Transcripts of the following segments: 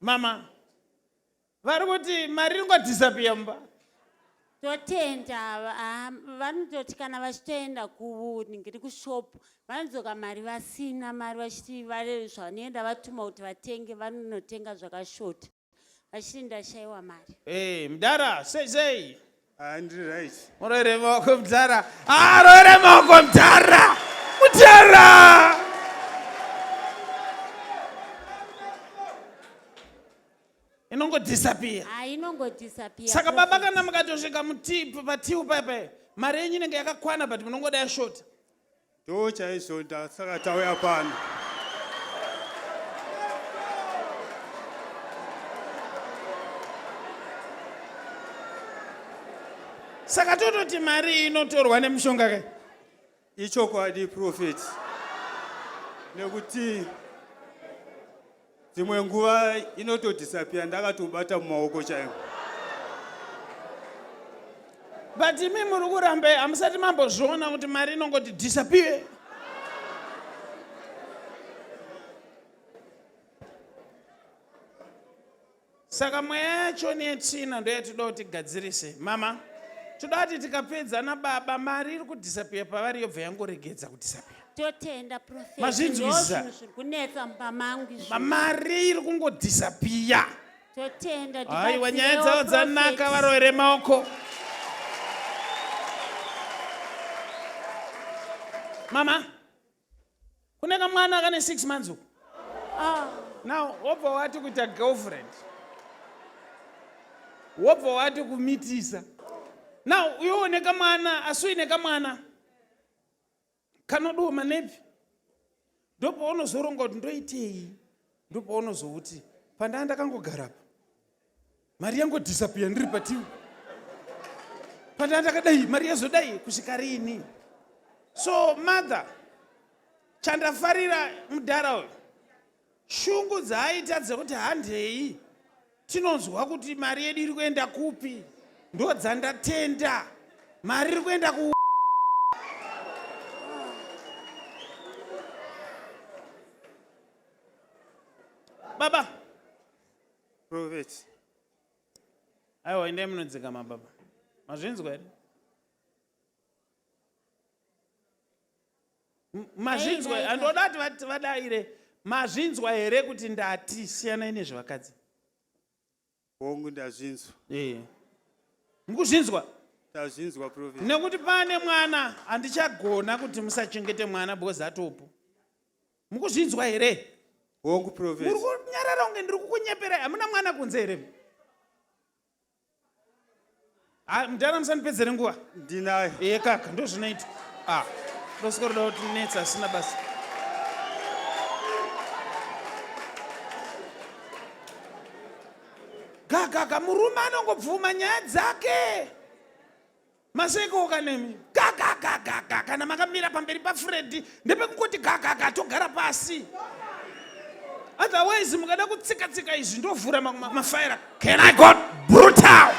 Mama, vari kuti mari ingodisappear mba. Totenda vanototi kana vachitoenda kuningiri kushopu vanodzoka mari vasina mari vachiti vari zvanoenda vatuma kuti vatenge vanonotenga zvakashota vachiti ndashaiwa mari. Mudara, sei. Andiri right. Muroere maoko Mutara. Roere maoko Mutara. Mutara. Inongodisappear. Inongodisappear. Saka baba kana mukatosvika paTill pepe, mari yenyu inenge yakakwana but munongoda yashota. Ndochaizonda saka tauya pano. Saka tototi mari inotorwa nemushonga kai. Ichokwadi Prophet. Nekuti dzimwe nguva inotodisappear ndakatobata mumaoko chaimo. But imi muri kurambe hamusati mambozviona kuti mari inongoti disappear. Saka mweya yacho neyetsvina ndoyatinoda kuti tigadzirise. Mama, toda kuti tikapedza baba mari iri kudisappear pavari yobva yangoregedza kudisappear. Totenda Prophet. Mazvinzwisa. Kunetsa mpamangu. Mari iri kungodisappear. Totenda. Aiwa, nyaya dzavo dzanaka varoere maoko. Mama, kune kamwana kane 6 months uku. Now, wobva wati kuita girlfriend. Wobva wati kumitisa. Now, uyoone kamwana, asi uine kamwana kanoduma nepi. Ndopaunozoronga kuti ndoitei. Ndopaunozokuti pandanga ndakangogara apa. Mari yangodisappear ndiri paTill. Pandanga ndakadai, mari yazodai kusvika rini. So, mother, chandafarira mudhara uyu. Shungu dzaaita dzekuti handei tinonzwa kuti mari yedu iri kuenda kupi. Ndo dzandatenda. Mari iri kuenda ku Baba. Prophet. Aiwa, endai munodzikama baba. Mazvinzwa here? Mazvinzwa, andoda kuti vadaire. Mazvinzwa here kuti ndati siyanai nezvevakadzi? Hongu ndazvinzwa. Mukuzvinzwa? Ndazvinzwa Prophet. Nekuti pane mwana handichagona kuti musachengete mwana because atopo. Mukuzvinzwa here? Hongu Prophet. Muri kunyarara unge ndiri kukunyepera, hamuna mwana kunze here? Mudhara musanipedzere nguva. Ndinaye. Kaka, ndozvinoita. Ndosikoda kuti netsa asina basa. Kaka, murume anongobvuma nyaya dzake. Maseko kanemi. Kaka, kana makamira pamberi paFreddy, ndepekungoti kaka togara pasi. Otherwise mukada kutsika izvi ndovhura mafaira. Can I go brutal?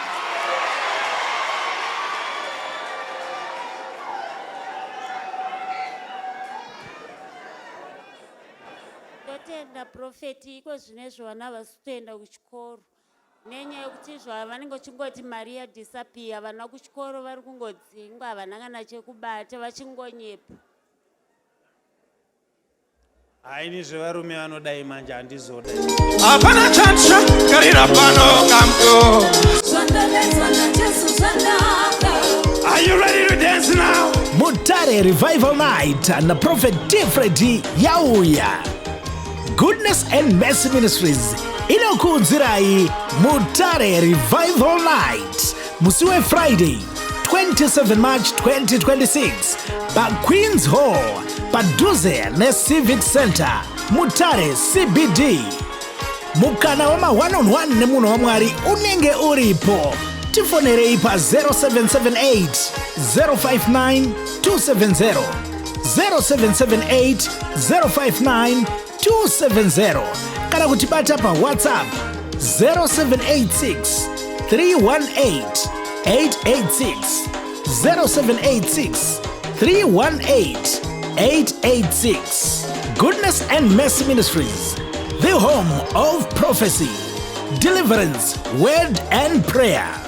Totenda Prophet iko zvinezvo vana vasitoenda kuchikoro. Nenyaya yekuti vanenge vachingoti mari yadisappear vana kuchikoro vari kungodzingwa havana kana chekubata vachingonyepa. Haini zvevarume vanodai manje handizodai. Hapana chacha karira pano kamto. Are you ready to dance now? Mutare Revival Night and the Prophet T Freddy yauya. Goodness and Mercy Ministries inokudzirai Mutare Revival Night musiwe Friday 27 March 2026 pa Queen's Hall padhuze neCivic Center Mutare CBD. Mukana wama 1-on-1 nemunhu wamwari unenge uripo. Tifonerei pa 0778 059 270 0778 059 270 kana kutibata pa WhatsApp 0786 318 886 0786 318 886. Goodness and Mercy Ministries, the home of prophecy. deliverance, word and prayer.